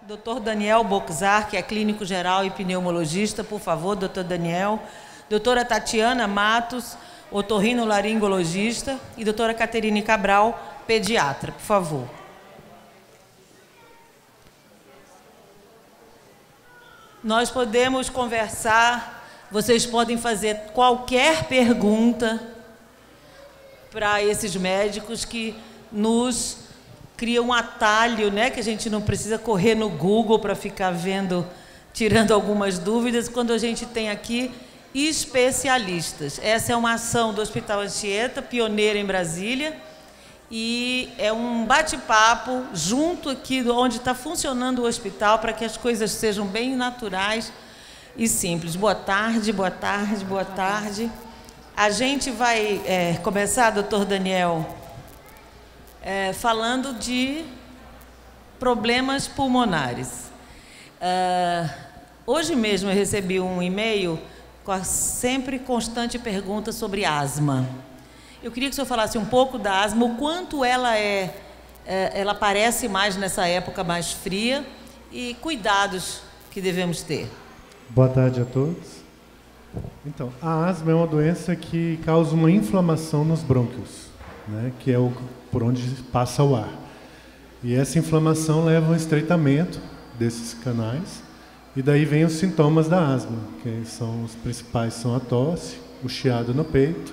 Dr. Daniel Boczar, que é clínico geral e pneumologista, por favor, Dr. Daniel. Doutora Tatiana Matos, otorrinolaringologista. E doutora Caterine Cabral, pediatra, por favor. Nós podemos conversar, vocês podem fazer qualquer pergunta para esses médicos que nos criam um atalho, né, que a gente não precisa correr no Google para ficar vendo, tirando algumas dúvidas, quando a gente tem aqui especialistas. Essa é uma ação do Hospital Anchieta, pioneira em Brasília, e é um bate-papo junto aqui onde está funcionando o hospital para que as coisas sejam bem naturais e simples. Boa tarde, boa tarde, boa tarde. A gente vai começar, doutor Daniel, falando de problemas pulmonares. Hoje mesmo eu recebi um e-mail com a sempre constante pergunta sobre asma. Eu queria que o senhor falasse um pouco da asma, o quanto ela ela aparece mais nessa época mais fria e cuidados que devemos ter. Boa tarde a todos. Então, a asma é uma doença que causa uma inflamação nos brônquios, né, que é por onde passa o ar. E essa inflamação leva ao estreitamento desses canais, e daí vem os sintomas da asma, que são os principais, são a tosse, o chiado no peito,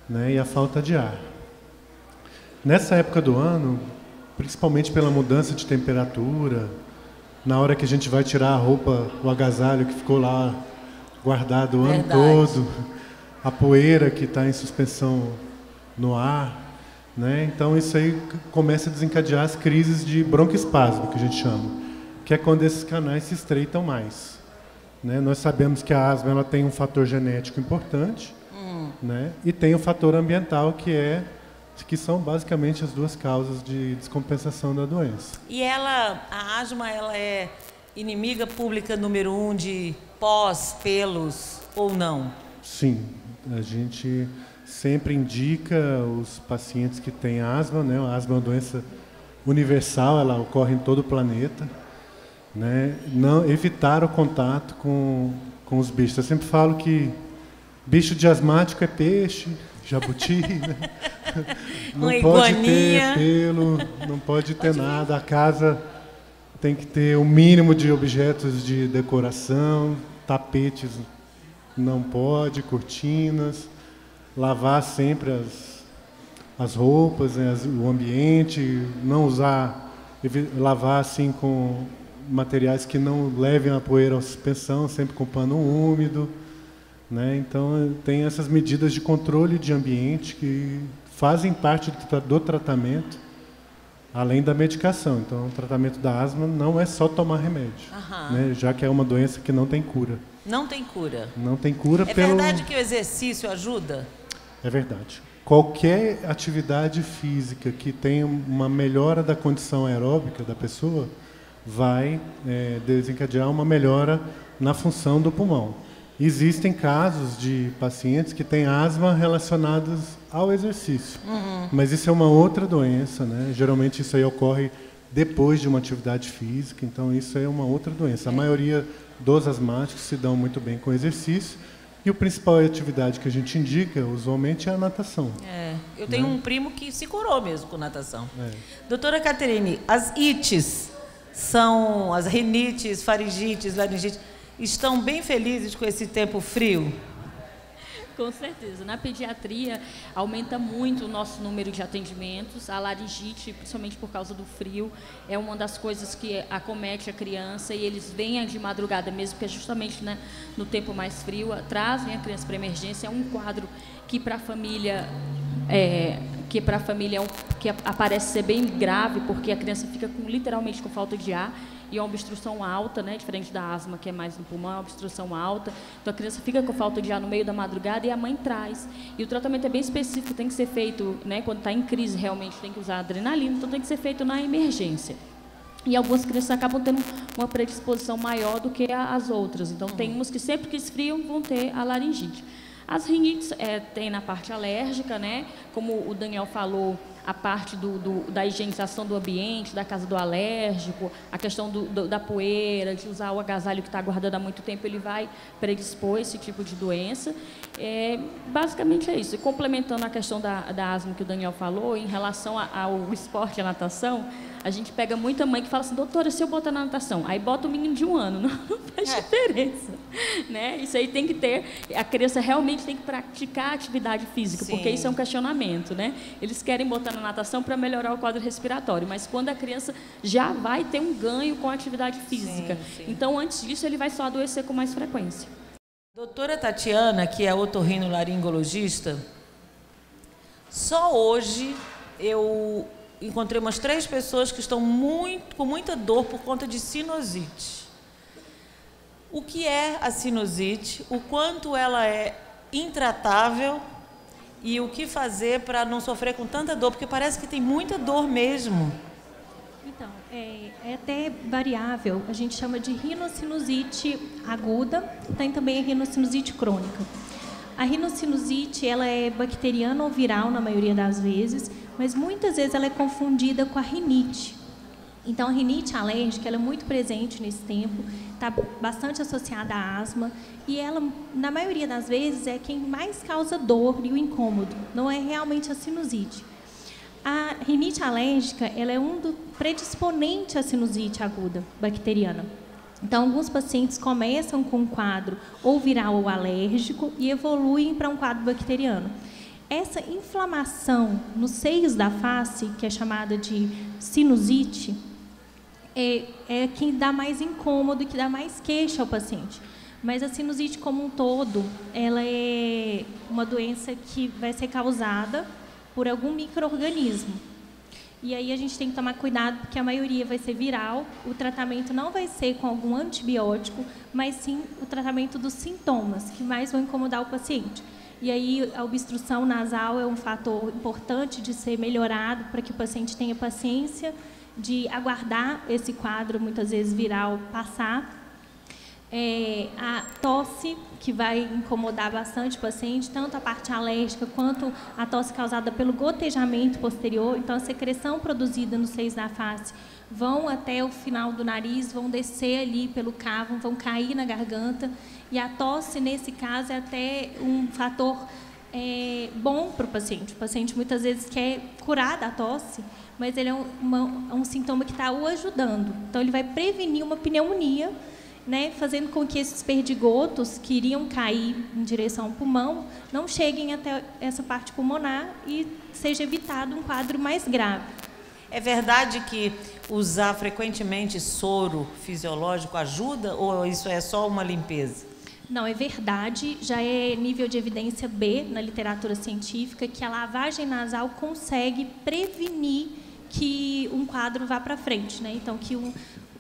né, e a falta de ar. Nessa época do ano, principalmente pela mudança de temperatura, na hora que a gente vai tirar a roupa, o agasalho que ficou lá guardado o ano todo, a poeira que está em suspensão no ar, né? Então isso aí começa a desencadear as crises de broncoespasmo, que a gente chama, que é quando esses canais se estreitam mais, né? Nós sabemos que a asma ela tem um fator genético importante, né? E tem o fator ambiental, que são basicamente as duas causas de descompensação da doença. E a asma, ela é inimiga pública número 1 de pós, pelos ou não? Sim, a gente sempre indica os pacientes que têm asma, né? A asma é uma doença universal, ela ocorre em todo o planeta, né? Não evitar o contato com os bichos. Eu sempre falo que bicho de asmático é peixe, jabuti, né? Não pode ter pelo, não pode ter nada. A casa tem que ter o mínimo de objetos de decoração, tapetes não pode, cortinas, lavar sempre as roupas, né, o ambiente, não lavar assim com materiais que não levem a poeira à suspensão, sempre com pano úmido, né? Então tem essas medidas de controle de ambiente que fazem parte do tratamento, além da medicação. Então o tratamento da asma não é só tomar remédio, né? Já que é uma doença que não tem cura. Não tem cura? Não tem cura. É verdade que o exercício ajuda? É verdade. Qualquer atividade física que tenha uma melhora da condição aeróbica da pessoa vai desencadear uma melhora na função do pulmão. Existem casos de pacientes que têm asma relacionados ao exercício, mas isso é uma outra doença, né? Geralmente isso aí ocorre depois de uma atividade física, então isso é uma outra doença. A maioria dos asmáticos se dão muito bem com exercício, e a principal atividade que a gente indica, usualmente, é a natação. Eu tenho um primo que se curou mesmo com natação. Doutora Caterine, as ites são as rinites, faringites, laringites, estão bem felizes com esse tempo frio? Com certeza. Na pediatria, aumenta muito o nosso número de atendimentos. A laringite, principalmente por causa do frio, é uma das coisas que acomete a criança, e eles vêm de madrugada mesmo, porque justamente, né, no tempo mais frio, trazem a criança para emergência. É um quadro que para a família que aparece ser bem grave, porque a criança fica literalmente com falta de ar, e é uma obstrução alta, né, diferente da asma, que é mais no pulmão, é uma obstrução alta. Então a criança fica com falta de ar no meio da madrugada e a mãe traz. E o tratamento é bem específico, tem que ser feito, né, quando está em crise, realmente tem que usar adrenalina, então tem que ser feito na emergência. E algumas crianças acabam tendo uma predisposição maior do que as outras. Então tem umas que sempre que esfriam vão ter a laringite. As rinites tem na parte alérgica, né? Como o Daniel falou, a parte da higienização do ambiente, da casa do alérgico, a questão da poeira, de usar o agasalho que está guardado há muito tempo, ele vai predispor esse tipo de doença. Basicamente é isso. E complementando a questão da asma que o Daniel falou, em relação ao esporte e à natação, a gente pega muita mãe que fala assim, doutora, se eu botar na natação, aí bota o menino de 1 ano, não faz diferença, né? Isso aí tem que ter, a criança realmente tem que praticar atividade física, sim, porque isso é um questionamento, né? Eles querem botar na natação para melhorar o quadro respiratório, mas quando a criança já vai ter um ganho com a atividade física, sim, sim. Então antes disso ele vai só adoecer com mais frequência. Doutora Tatiana, que é otorrinolaringologista, só hoje eu encontrei umas 3 pessoas que estão com muita dor por conta de sinusite. O que é a sinusite, o quanto ela é intratável e o que fazer para não sofrer com tanta dor, porque parece que tem muita dor mesmo. Então, é até variável, a gente chama de rinocinusite aguda, tem também a rinocinusite crônica. A rinocinusite, ela é bacteriana ou viral na maioria das vezes, mas muitas vezes ela é confundida com a rinite. Então, a rinite alérgica ela é muito presente nesse tempo, está bastante associada à asma, e ela, na maioria das vezes, é quem mais causa dor e o incômodo, não é realmente a sinusite. A rinite alérgica ela é um dos predisponentes à sinusite aguda bacteriana. Então, alguns pacientes começam com um quadro ou viral ou alérgico e evoluem para um quadro bacteriano. Essa inflamação nos seios da face, que é chamada de sinusite, é que dá mais incômodo e que dá mais queixa ao paciente. Mas a sinusite como um todo, ela é uma doença que vai ser causada por algum micro-organismo. E aí a gente tem que tomar cuidado, porque a maioria vai ser viral, o tratamento não vai ser com algum antibiótico, mas sim o tratamento dos sintomas, que mais vão incomodar o paciente. E aí a obstrução nasal é um fator importante de ser melhorado para que o paciente tenha paciência de aguardar esse quadro, muitas vezes viral, passar. A tosse, que vai incomodar bastante o paciente, tanto a parte alérgica quanto a tosse causada pelo gotejamento posterior. Então, a secreção produzida nos seios da face vão até o final do nariz, vão descer ali pelo cavo, vão cair na garganta. E a tosse, nesse caso, é até um fator bom para o paciente. O paciente, muitas vezes, quer curar da tosse, mas ele é um sintoma que está o ajudando. Então, ele vai prevenir uma pneumonia, né, fazendo com que esses perdigotos que iriam cair em direção ao pulmão não cheguem até essa parte pulmonar e seja evitado um quadro mais grave. É verdade que usar frequentemente soro fisiológico ajuda ou isso é só uma limpeza? Não, é verdade, já é nível de evidência B na literatura científica que a lavagem nasal consegue prevenir que um quadro vá para frente, né? Então,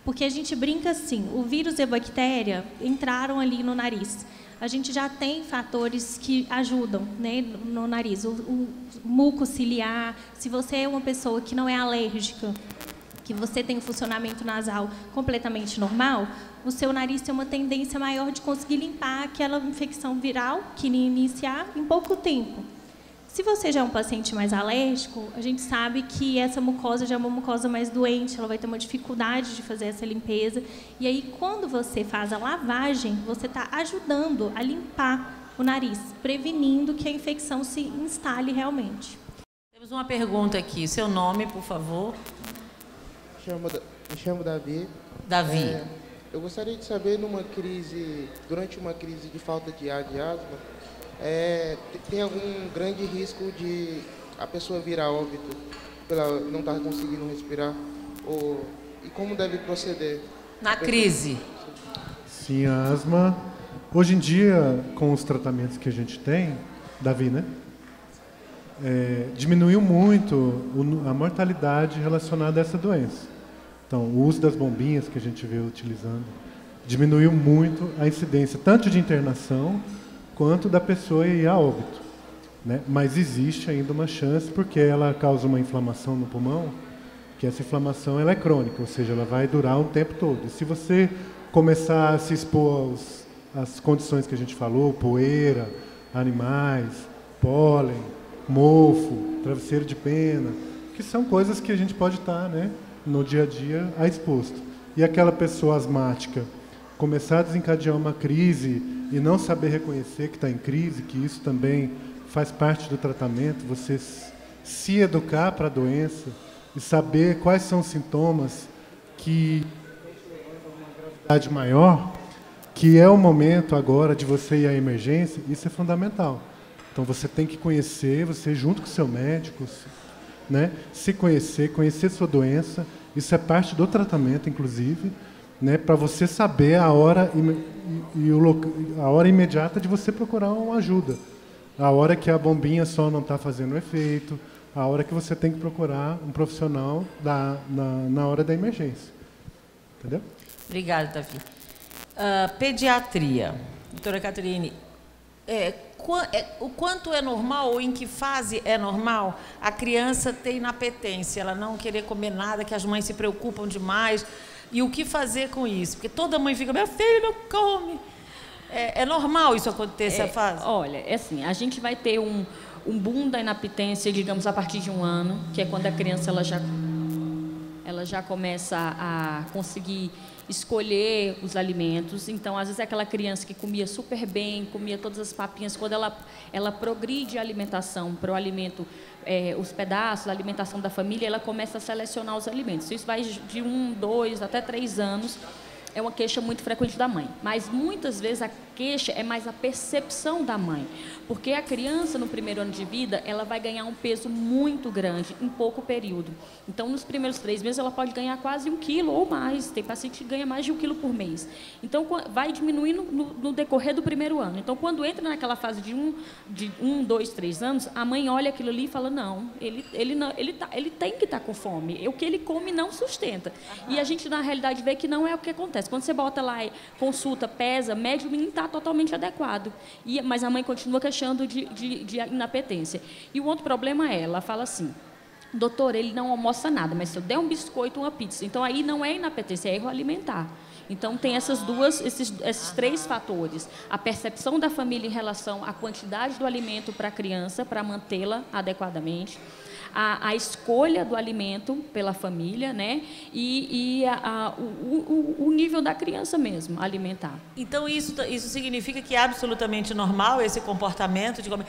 porque a gente brinca assim, o vírus e a bactéria entraram ali no nariz. A gente já tem fatores que ajudam, né, no nariz. O muco ciliar, se você é uma pessoa que não é alérgica, que você tem um funcionamento nasal completamente normal, o seu nariz tem uma tendência maior de conseguir limpar aquela infecção viral que iria iniciar em pouco tempo. Se você já é um paciente mais alérgico, a gente sabe que essa mucosa já é uma mucosa mais doente, ela vai ter uma dificuldade de fazer essa limpeza. E aí, quando você faz a lavagem, você está ajudando a limpar o nariz, prevenindo que a infecção se instale realmente. Temos uma pergunta aqui. Seu nome, por favor? Me chamo Davi. Davi. Eu gostaria de saber, durante uma crise de falta de ar, de asma, tem algum grande risco de a pessoa vir a óbito pela não estar conseguindo respirar? E como deve proceder? Na crise? Sim, a asma, hoje em dia, com os tratamentos que a gente tem, Davi, né? Diminuiu muito a mortalidade relacionada a essa doença. Então, o uso das bombinhas que a gente vê utilizando diminuiu muito a incidência tanto de internação quanto da pessoa ir a óbito, né? Mas existe ainda uma chance porque ela causa uma inflamação no pulmão, que essa inflamação ela é crônica, ou seja, ela vai durar o tempo todo. E se você começar a se expor às condições que a gente falou, poeira, animais, pólen, mofo, travesseiro de pena, que são coisas que a gente pode estar, né, no dia a dia exposto. E aquela pessoa asmática começar a desencadear uma crise e não saber reconhecer que está em crise, que isso também faz parte do tratamento, você se educar para a doença e saber quais são os sintomas que levam a uma gravidade maior, que é o momento agora de você ir à emergência, isso é fundamental. Então você tem que conhecer, você junto com o seu médico, né, se conhecer, conhecer sua doença, isso é parte do tratamento, inclusive, né, para você saber a hora a hora imediata de você procurar uma ajuda, a hora que a bombinha só não está fazendo efeito, a hora que você tem que procurar um profissional na hora da emergência. Entendeu? Obrigada, Davi. Pediatria. Doutora Caterine, o quanto é normal ou em que fase é normal a criança ter inapetência, ela não querer comer nada, que as mães se preocupam demais, e o que fazer com isso? Porque toda mãe fica, meu filho não come. É normal isso acontecer, essa fase? Olha, é assim, a gente vai ter um boom da inapetência, digamos, a partir de 1 ano, que é quando a criança ela já começa a conseguir escolher os alimentos. Então, às vezes, é aquela criança que comia super bem, comia todas as papinhas, quando ela progride a alimentação para o alimento, os pedaços, a alimentação da família, ela começa a selecionar os alimentos. Isso vai de 1, 2, até 3 anos. É uma queixa muito frequente da mãe. Mas, muitas vezes, a queixa é mais a percepção da mãe. Porque a criança, no primeiro ano de vida, ela vai ganhar um peso muito grande em pouco período. Então, nos primeiros 3 meses, ela pode ganhar quase 1 quilo ou mais. Tem paciente que ganha mais de 1 quilo por mês. Então, vai diminuindo no decorrer do primeiro ano. Então, quando entra naquela fase de 1, 2, 3 anos, a mãe olha aquilo ali e fala, não, ele tem que estar com fome. O que ele come não sustenta. E a gente, na realidade, vê que não é o que acontece. Quando você bota lá e consulta, pesa, mede, o menino está totalmente adequado. Mas a mãe continua queixando de inapetência. E o outro problema é, ela fala assim, doutor, ele não almoça nada, mas se eu der um biscoito, uma pizza, então aí não é inapetência, é erro alimentar. Então, tem esses 3 fatores. A percepção da família em relação à quantidade do alimento para a criança, para mantê-la adequadamente. A escolha do alimento pela família, né? E o nível da criança mesmo, alimentar. Então, isso significa que é absolutamente normal esse comportamento de comer.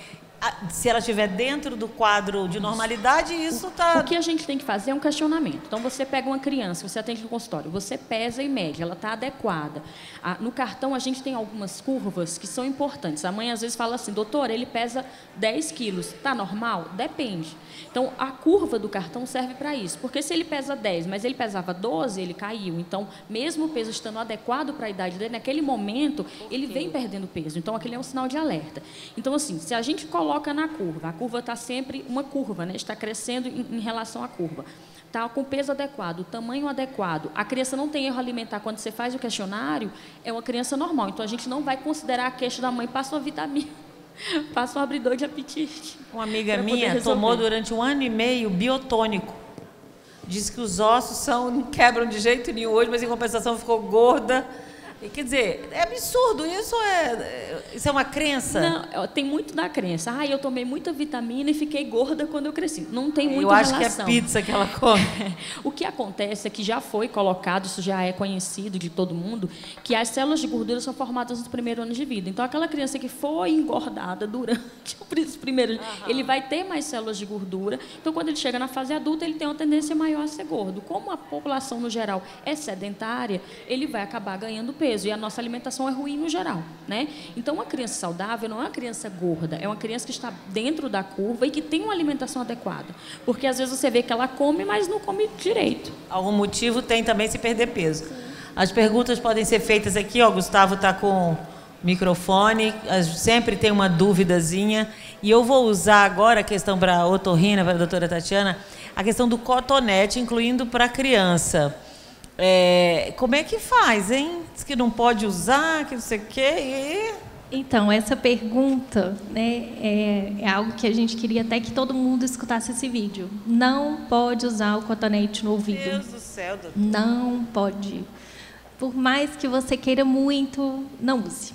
Se ela estiver dentro do quadro de normalidade, isso está... O que a gente tem que fazer é um questionamento. Então, você pega uma criança, você atende no consultório, você pesa e mede, ela está adequada. No cartão, a gente tem algumas curvas que são importantes. A mãe, às vezes, fala assim, doutor, ele pesa 10 quilos, está normal? Depende. Então, a curva do cartão serve para isso. Porque se ele pesa 10, mas ele pesava 12, ele caiu. Então, mesmo o peso estando adequado para a idade dele, naquele momento, ele vem perdendo peso. Então, aquele é um sinal de alerta. Então, assim, se a gente coloca na curva, a curva está sempre uma curva, né? Está crescendo em relação à curva. Está com o peso adequado, o tamanho adequado. A criança não tem erro alimentar. Quando você faz o questionário, é uma criança normal. Então, a gente não vai considerar a queixa da mãe, passa uma vitamina, passa um abridor de apetite. Uma amiga minha tomou durante 1 ano e meio biotônico. Diz que os ossos não quebram de jeito nenhum hoje, mas em compensação ficou gorda. Quer dizer, é absurdo, isso é uma crença? Não, tem muito da crença. Eu tomei muita vitamina e fiquei gorda quando eu cresci. Não tem muita relação. Eu acho que é pizza que ela come. O que acontece é que já foi colocado, isso já é conhecido de todo mundo, que as células de gordura são formadas nos primeiros anos de vida. Então, aquela criança que foi engordada durante os primeiros anos, ele vai ter mais células de gordura. Então, quando ele chega na fase adulta, ele tem uma tendência maior a ser gordo. Como a população, no geral, é sedentária, ele vai acabar ganhando peso. E a nossa alimentação é ruim no geral, né? Então, uma criança saudável não é uma criança gorda, é uma criança que está dentro da curva e que tem uma alimentação adequada. Porque, às vezes, você vê que ela come, mas não come direito. Algum motivo tem também se perder peso. Sim. As perguntas podem ser feitas aqui, ó, Gustavo está com o microfone, sempre tem uma duvidazinha. E eu vou usar agora a questão para a otorrina, para a doutora Tatiana, a questão do cotonete, incluindo para a criança. Como é que faz, hein? Diz que não pode usar, que não sei o quê. Então, essa pergunta, né, é algo que a gente queria até que todo mundo escutasse esse vídeo. Não pode usar o cotonete no ouvido. Meu Deus do céu, doutor. Não pode. Por mais que você queira muito, não use.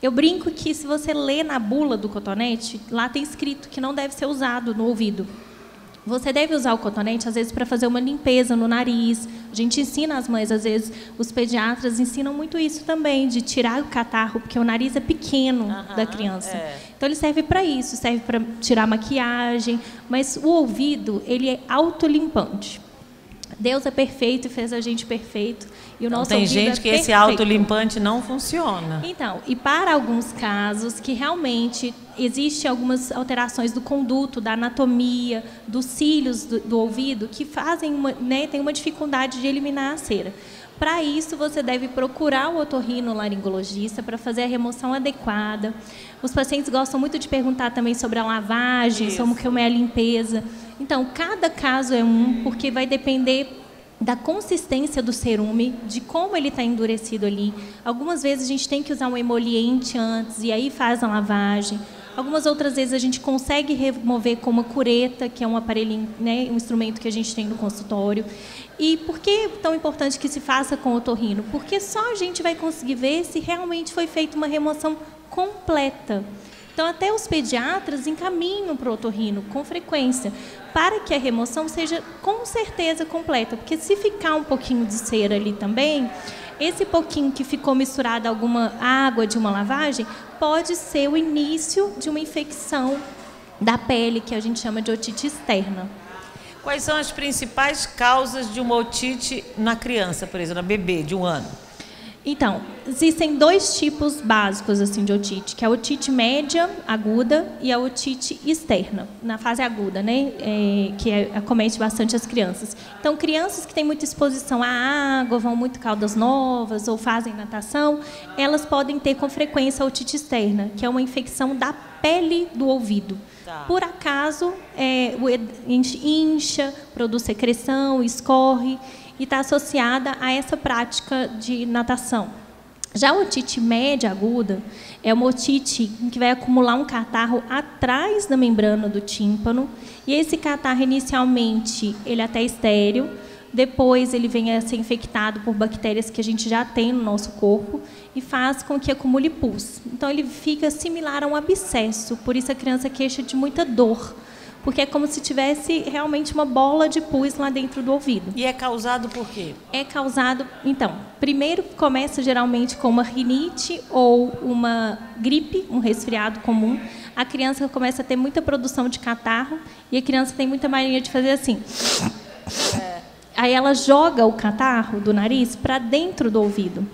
Eu brinco que se você lê na bula do cotonete, lá tem escrito que não deve ser usado no ouvido. Você deve usar o cotonete, às vezes, para fazer uma limpeza no nariz. A gente ensina as mães, às vezes, os pediatras ensinam muito isso também, de tirar o catarro, porque o nariz é pequeno da criança. Então, ele serve para isso, serve para tirar a maquiagem, mas o ouvido, ele é autolimpante. Deus é perfeito e fez a gente perfeito. E o nosso tem ouvido gente que esse autolimpante não funciona. Então, e para alguns casos que realmente existem algumas alterações do conduto, da anatomia, dos cílios do ouvido, que fazem tem uma dificuldade de eliminar a cera. Para isso, você deve procurar o otorrinolaringologista para fazer a remoção adequada. Os pacientes gostam muito de perguntar também sobre a lavagem, sobre como é a limpeza. Então, cada caso é porque vai depender da consistência do cerume, de como ele está endurecido ali. Algumas vezes a gente tem que usar um emoliente antes e aí faz a lavagem. Algumas outras vezes a gente consegue remover com uma cureta, que é um aparelhinho, né, um instrumento que a gente tem no consultório. E por que é tão importante que se faça com o otorrino? Porque só a gente vai conseguir ver se realmente foi feita uma remoção completa. Então, até os pediatras encaminham para o otorrino com frequência, para que a remoção seja com certeza completa. Porque se ficar um pouquinho de cera ali também, esse pouquinho que ficou misturado a alguma água de uma lavagem, pode ser o início de uma infecção da pele, que a gente chama de otite externa. Quais são as principais causas de uma otite na criança, por exemplo, na bebê de 1 ano? Então, existem 2 tipos básicos assim, de otite, que é a otite média, aguda, e a otite externa, na fase aguda, né? Que acomete bastante as crianças. Então, crianças que têm muita exposição à água, vão muito Caldas Novas ou fazem natação, elas podem ter com frequência a otite externa, que é uma infecção da pele do ouvido. Tá. Por acaso, incha, produz secreção, escorre, e está associada a essa prática de natação. Já a otite média aguda é uma otite que vai acumular um catarro atrás da membrana do tímpano, e esse catarro, inicialmente, ele é até estéril, depois ele vem a ser infectado por bactérias que a gente já tem no nosso corpo e faz com que acumule pus. Então, ele fica similar a um abscesso, por isso a criança queixa de muita dor, porque é como se tivesse realmente uma bola de pus lá dentro do ouvido. E é causado por quê? É causado... Então, primeiro começa geralmente com uma rinite ou uma gripe, um resfriado comum. A criança começa a ter muita produção de catarro e a criança tem muita mania de fazer assim. Aí ela joga o catarro do nariz para dentro do ouvido.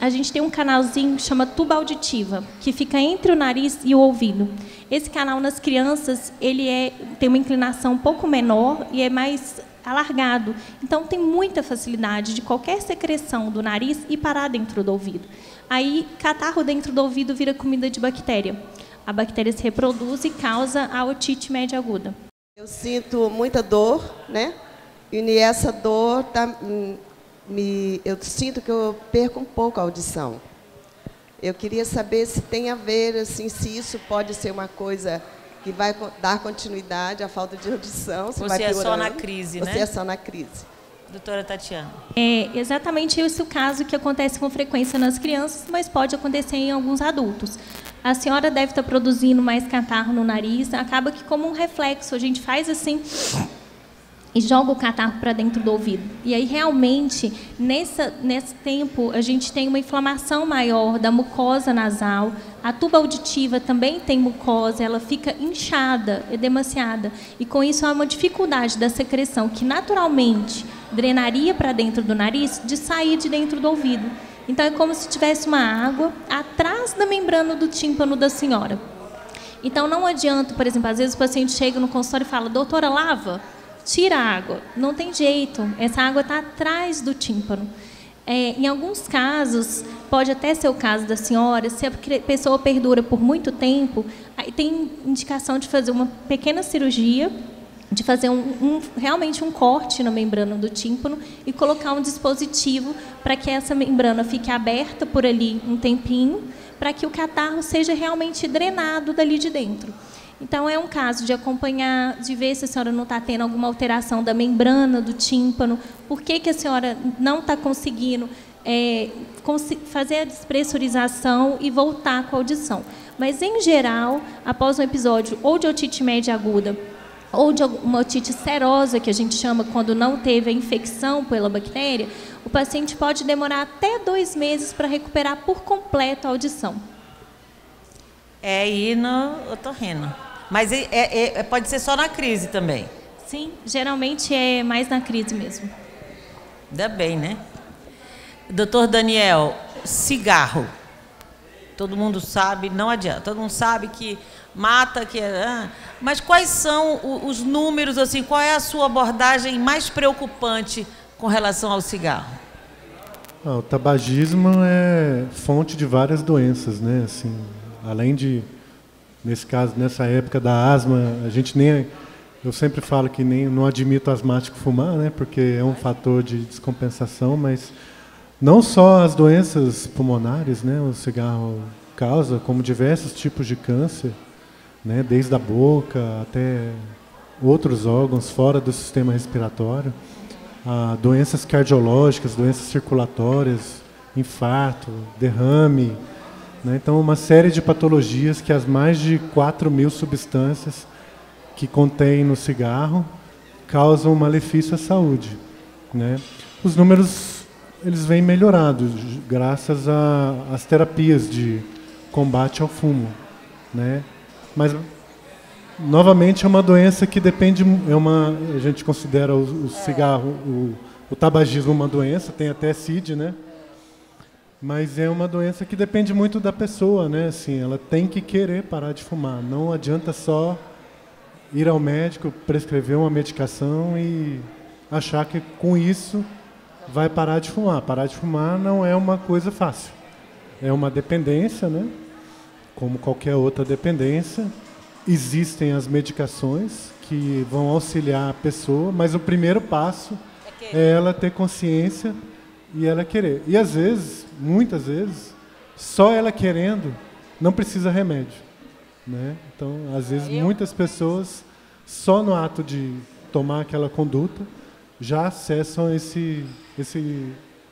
A gente tem um canalzinho que chama tuba auditiva, que fica entre o nariz e o ouvido. Esse canal, nas crianças, ele tem uma inclinação um pouco menor e é mais alargado. Então, tem muita facilidade de qualquer secreção do nariz e parar dentro do ouvido. Aí, catarro dentro do ouvido vira comida de bactéria. A bactéria se reproduz e causa a otite média aguda. Eu sinto muita dor, né? E essa dor eu sinto que eu perco um pouco a audição. Eu queria saber se tem a ver, assim, se isso pode ser uma coisa que vai dar continuidade à falta de audição. Se vai piorando. É só na crise, né? Você é só na crise. Doutora Tatiana. É exatamente esse o caso que acontece com frequência nas crianças, mas pode acontecer em alguns adultos. A senhora deve estar produzindo mais catarro no nariz, acaba que, como um reflexo, a gente faz assim e joga o catarro para dentro do ouvido. E aí, realmente, nesse tempo, a gente tem uma inflamação maior da mucosa nasal. A tuba auditiva também tem mucosa, ela fica inchada, edemaciada. E, com isso, há uma dificuldade da secreção, que naturalmente drenaria para dentro do nariz, de sair de dentro do ouvido. Então, é como se tivesse uma água atrás da membrana do tímpano da senhora. Então, não adianta, por exemplo, às vezes o paciente chega no consultório e fala: doutora, lava? Tira a água. Não tem jeito, essa água está atrás do tímpano. Em alguns casos, pode até ser o caso da senhora, se a pessoa perdura por muito tempo, aí tem indicação de fazer uma pequena cirurgia, de fazer realmente um corte na membrana do tímpano e colocar um dispositivo para que essa membrana fique aberta por ali um tempinho, para que o catarro seja realmente drenado dali de dentro. Então, é um caso de acompanhar, de ver se a senhora não está tendo alguma alteração da membrana do tímpano, por que a senhora não está conseguindo fazer a despressurização e voltar com a audição. Mas, em geral, após um episódio ou de otite média aguda ou de uma otite serosa, que a gente chama quando não teve a infecção pela bactéria, o paciente pode demorar até 2 meses para recuperar por completo a audição. É ir no otorrino. Mas pode ser só na crise também. Sim, geralmente é mais na crise mesmo. Ainda bem, né? Doutor Daniel, cigarro. Todo mundo sabe, não adianta. Todo mundo sabe que mata, mas quais são os números, assim, qual é a sua abordagem mais preocupante com relação ao cigarro? O tabagismo é fonte de várias doenças, né? Assim, além de, nesse caso, nessa época da asma, a gente nem... Eu sempre falo que nem não admito asmático fumar, né? Porque é um fator de descompensação, mas não só as doenças pulmonares, né? O cigarro causa, como diversos tipos de câncer, né? Desde a boca até outros órgãos fora do sistema respiratório, doenças cardiológicas, doenças circulatórias, infarto, derrame, né? Então, uma série de patologias que as mais de 4.000 substâncias que contém no cigarro causam um malefício à saúde, né? Os números eles vêm melhorados graças às terapias de combate ao fumo, né? Mas novamente é uma doença que depende, a gente considera o cigarro, o tabagismo uma doença, tem até CID, né? Mas é uma doença que depende muito da pessoa, né? Assim, ela tem que querer parar de fumar, não adianta só ir ao médico, prescrever uma medicação e achar que com isso vai parar de fumar. Parar de fumar não é uma coisa fácil. É uma dependência, né? Como qualquer outra dependência. Existem as medicações que vão auxiliar a pessoa, mas o primeiro passo é ela ter consciência e ela querer. E às vezes, muitas vezes, só ela querendo não precisa remédio, né? Então, às vezes, muitas pessoas, só no ato de tomar aquela conduta, já acessam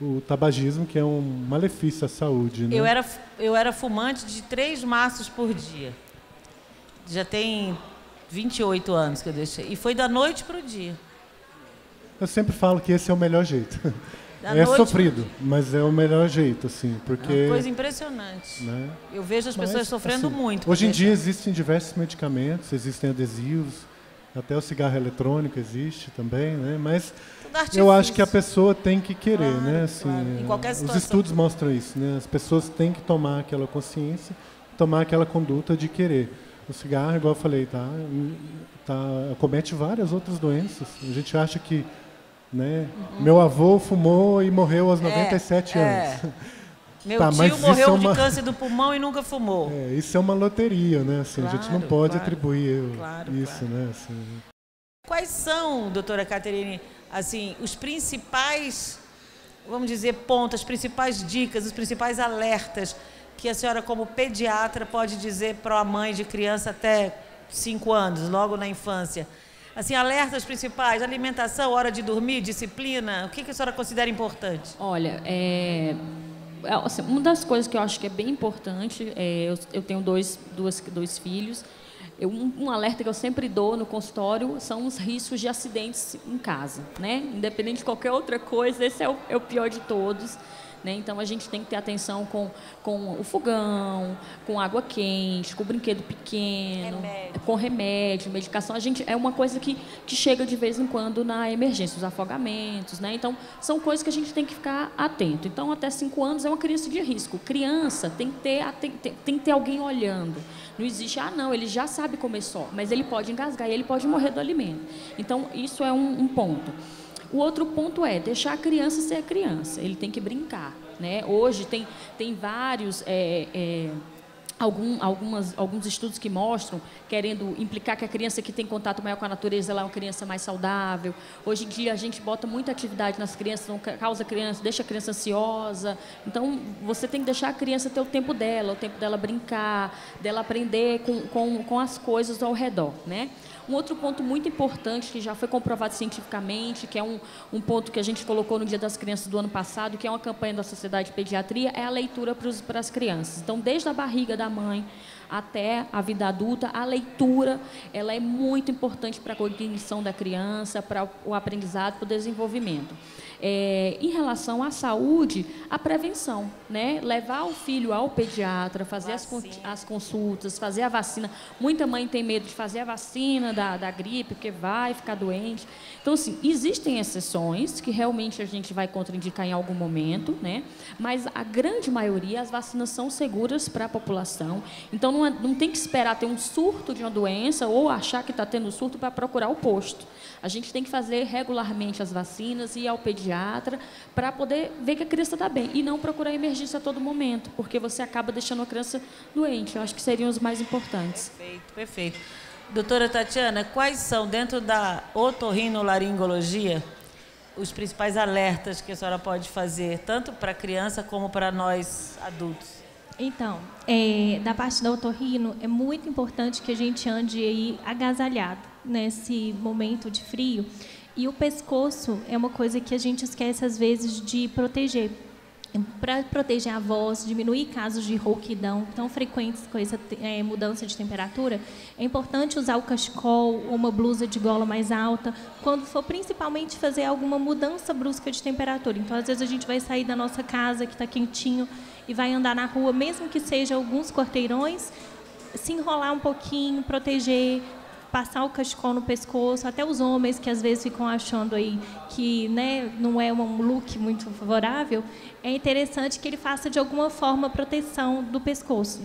o tabagismo, que é um malefício à saúde, né? Eu era fumante de 3 maços por dia. Já tem 28 anos que eu deixei. E foi da noite para o dia. Eu sempre falo que esse é o melhor jeito. É sofrido, mas é o melhor jeito, assim, porque... É uma coisa impressionante. Né? Eu vejo as pessoas sofrendo assim, muito. Hoje em dia existem diversos medicamentos, existem adesivos, até o cigarro eletrônico existe também, né? Mas eu acho que a pessoa tem que querer, né? Assim, Em qualquer situação. Os estudos mostram isso, né? As pessoas têm que tomar aquela consciência, tomar aquela conduta de querer. O cigarro, igual eu falei, comete várias outras doenças. A gente acha que, né? Meu avô fumou e morreu aos 97 anos. Meu tio morreu de câncer do pulmão e nunca fumou. Isso é uma loteria, né? Assim, claro, a gente não pode atribuir isso, claro. né? Assim. Quais são, doutora Caterine, assim, os principais, vamos dizer, pontos, as principais dicas, os principais alertas que a senhora, como pediatra, pode dizer para a mãe de criança até 5 anos, logo na infância? Assim, alertas principais, alimentação, hora de dormir, disciplina, o que a senhora considera importante? Olha, assim, uma das coisas que eu acho que é bem importante, eu tenho dois filhos, um alerta que eu sempre dou no consultório são os riscos de acidentes em casa, né? Independente de qualquer outra coisa, esse é o pior de todos. Né? Então, a gente tem que ter atenção com o fogão, com água quente, com o brinquedo pequeno, com remédio, medicação. É uma coisa que chega de vez em quando na emergência, os afogamentos. Né? Então, são coisas que a gente tem que ficar atento. Então, até 5 anos é uma criança de risco. Criança tem que ter alguém olhando. Não existe, não, ele já sabe comer só, mas ele pode engasgar e ele pode morrer do alimento. Então, isso é um ponto. O outro ponto é deixar a criança ser criança, ele tem que brincar. Né? Hoje tem vários, alguns estudos que mostram, querendo implicar que a criança que tem contato maior com a natureza ela é uma criança mais saudável. Hoje em dia a gente bota muita atividade nas crianças, não causa criança, deixa a criança ansiosa. Então você tem que deixar a criança ter o tempo dela brincar, dela aprender com as coisas ao redor. Né? Um outro ponto muito importante, que já foi comprovado cientificamente, que é um ponto que a gente colocou no Dia das Crianças do ano passado, que é uma campanha da Sociedade de Pediatria, é a leitura para as crianças. Então, desde a barriga da mãe até a vida adulta. A leitura, ela é muito importante para a cognição da criança, para o aprendizado, para o desenvolvimento. Em relação à saúde, a prevenção, né? Levar o filho ao pediatra, fazer as consultas, fazer a vacina. Muita mãe tem medo de fazer a vacina da gripe, porque vai ficar doente. Então, assim, existem exceções que realmente a gente vai contraindicar em algum momento, né? Mas a grande maioria, as vacinas são seguras para a população. Então, não tem que esperar ter um surto de uma doença ou achar que está tendo surto para procurar o posto. A gente tem que fazer regularmente as vacinas, ir ao pediatra, para poder ver que a criança está bem. E não procurar emergência a todo momento, porque você acaba deixando a criança doente. Eu acho que seriam os mais importantes. Perfeito, perfeito. Doutora Tatiana, quais são, dentro da otorrinolaringologia, os principais alertas que a senhora pode fazer, tanto para a criança como para nós adultos? Então, da parte da otorrino, é muito importante que a gente ande aí agasalhado nesse momento de frio. E o pescoço é uma coisa que a gente esquece, às vezes, de proteger. Para proteger a voz, diminuir casos de rouquidão tão frequentes com essa mudança de temperatura, é importante usar o cachecol ou uma blusa de gola mais alta, quando for principalmente fazer alguma mudança brusca de temperatura. Então, às vezes, a gente vai sair da nossa casa, que está quentinho, e vai andar na rua, mesmo que seja alguns quarteirões, se enrolar um pouquinho, proteger, passar o cachecol no pescoço. Até os homens que às vezes ficam achando aí que, né, não é um look muito favorável, é interessante que ele faça de alguma forma a proteção do pescoço.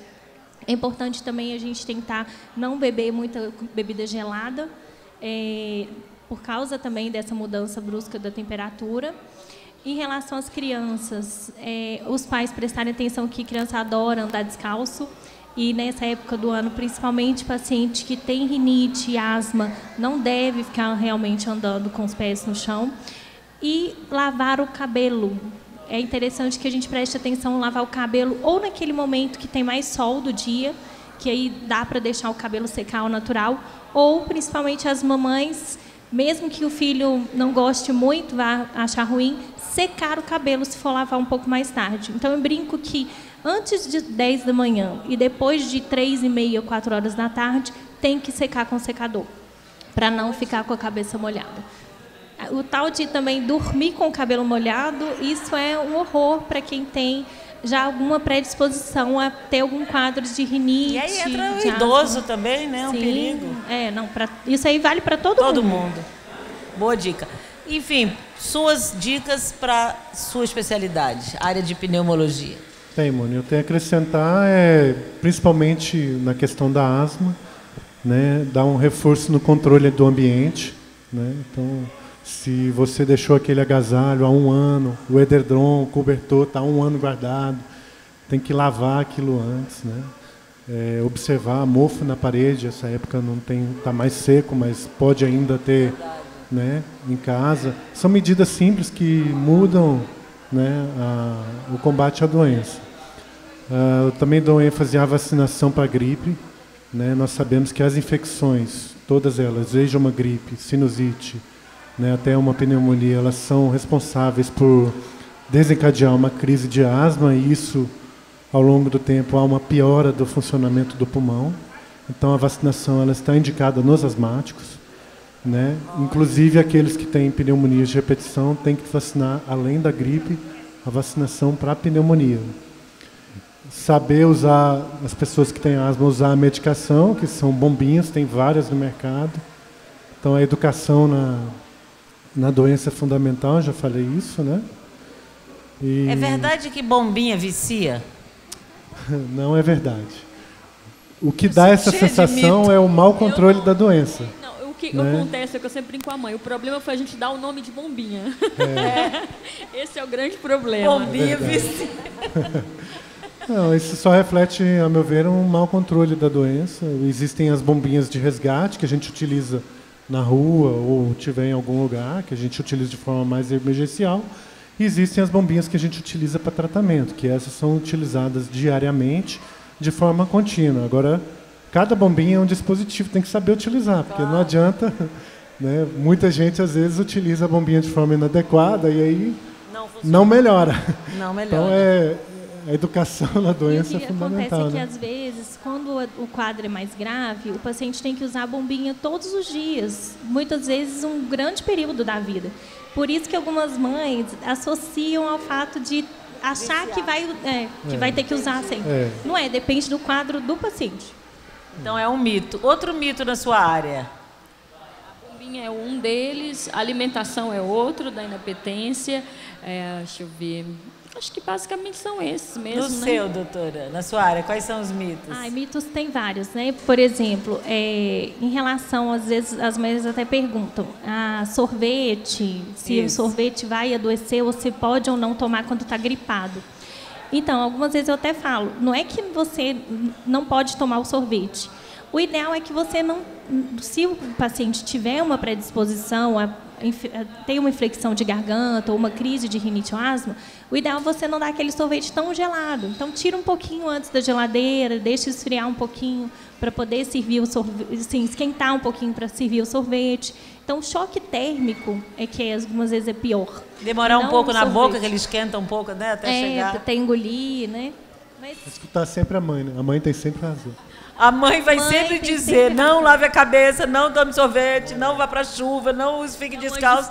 É importante também a gente tentar não beber muita bebida gelada, por causa também dessa mudança brusca da temperatura. Em relação às crianças, os pais prestarem atenção que criança adora andar descalço. E nessa época do ano, principalmente paciente que tem rinite e asma, não deve ficar realmente andando com os pés no chão. E lavar o cabelo. É interessante que a gente preste atenção em lavar o cabelo ou naquele momento que tem mais sol do dia, que aí dá para deixar o cabelo secar ao natural, ou principalmente as mamães, mesmo que o filho não goste muito, vá achar ruim, secar o cabelo se for lavar um pouco mais tarde. Então, eu brinco que antes de 10 da manhã e depois de 3h30, 4 horas da tarde, tem que secar com secador, para não ficar com a cabeça molhada. O tal de também dormir com o cabelo molhado, isso é um horror para quem tem já alguma predisposição a ter algum quadro de rinite. E aí entra o idoso também, né? Um perigo. Isso aí vale para todo mundo. Boa dica. Enfim, suas dicas para sua especialidade, área de pneumologia. Tem, Mônica, eu tenho a acrescentar, principalmente na questão da asma, né, dar um reforço no controle do ambiente, né? Então, se você deixou aquele agasalho há 1 ano, o edredom, o cobertor está há 1 ano guardado, tem que lavar aquilo antes, né? Observar mofo na parede, essa época não tem, está mais seco, mas pode ainda ter, né, em casa. São medidas simples que mudam, né, o combate à doença. Eu também dou ênfase à vacinação para a gripe, né? Nós sabemos que as infecções, todas elas, seja uma gripe, sinusite, né, até uma pneumonia, elas são responsáveis por desencadear uma crise de asma, e isso, ao longo do tempo, há uma piora do funcionamento do pulmão. Então, a vacinação ela está indicada nos asmáticos, né? Inclusive, aqueles que têm pneumonias de repetição têm que vacinar, além da gripe, a vacinação para a pneumonia. Saber usar, as pessoas que têm asma, usar a medicação, que são bombinhas, tem várias no mercado. Então, a educação na doença é fundamental, já falei isso, né? É verdade que bombinha vicia? Não é verdade. O que dá essa sensação é o mau controle da doença. Não, o que acontece é que eu sempre brinco com a mãe. O problema foi a gente dar o nome de bombinha. Esse é o grande problema. Bombinha vicia. Não, isso só reflete, a meu ver, um mau controle da doença. Existem as bombinhas de resgate que a gente utiliza na rua ou tiver em algum lugar, que a gente utiliza de forma mais emergencial. E existem as bombinhas que a gente utiliza para tratamento, que essas são utilizadas diariamente, de forma contínua. Agora, cada bombinha é um dispositivo, tem que saber utilizar, porque não adianta, né? Muita gente, às vezes, utiliza a bombinha de forma inadequada e aí não melhora. Não melhora. Então, a educação na doença é o que fundamental. acontece é que, né? às vezes, quando o quadro é mais grave, o paciente tem que usar a bombinha todos os dias, muitas vezes um grande período da vida. Por isso que algumas mães associam ao fato de achar que vai ter que usar sempre. Não é, depende do quadro do paciente. Então é um mito. Outro mito na sua área? A bombinha é um deles, a alimentação é outro da inapetência. Deixa eu ver. Acho que basicamente são esses mesmo. No seu, doutora, na sua área, quais são os mitos? Mitos tem vários, né? Por exemplo, em relação, às vezes, as mães até perguntam, sorvete, se o sorvete vai adoecer, ou se pode ou não tomar quando está gripado. Então, algumas vezes eu até falo, não é que você não pode tomar o sorvete. O ideal é que você não, se o paciente tiver uma predisposição a ter uma infecção de garganta ou uma crise de rinite ou asma, o ideal é você não dar aquele sorvete tão gelado. Então, tira um pouquinho antes da geladeira, deixa esfriar um pouquinho para poder servir o sorvete, assim, esquentar um pouquinho para servir o sorvete. Então, o choque térmico é que algumas vezes é pior. Demorar um pouco na boca, que ele esquenta um pouco, né, até chegar. Até engolir, né? Mas... Escutar sempre a mãe, né? A mãe tem sempre razão. A mãe vai sempre dizer, não lave a cabeça, não tome sorvete, não vá para a chuva, não fique descalço.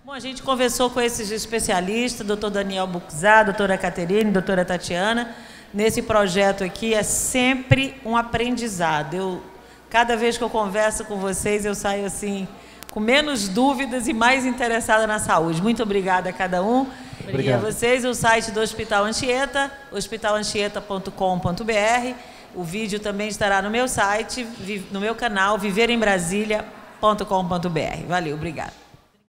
Bom, a gente conversou com esses especialistas, doutor Daniel Buczá, doutora Caterine, doutora Tatiana. Nesse projeto aqui é sempre um aprendizado. Cada vez que eu converso com vocês, eu saio assim, com menos dúvidas e mais interessada na saúde. Muito obrigada a cada um. Obrigado. E a vocês, o site do Hospital Anchieta, hospitalanchieta.com.br. O vídeo também estará no meu site, no meu canal, viverembrasilha.com.br. Valeu, obrigada.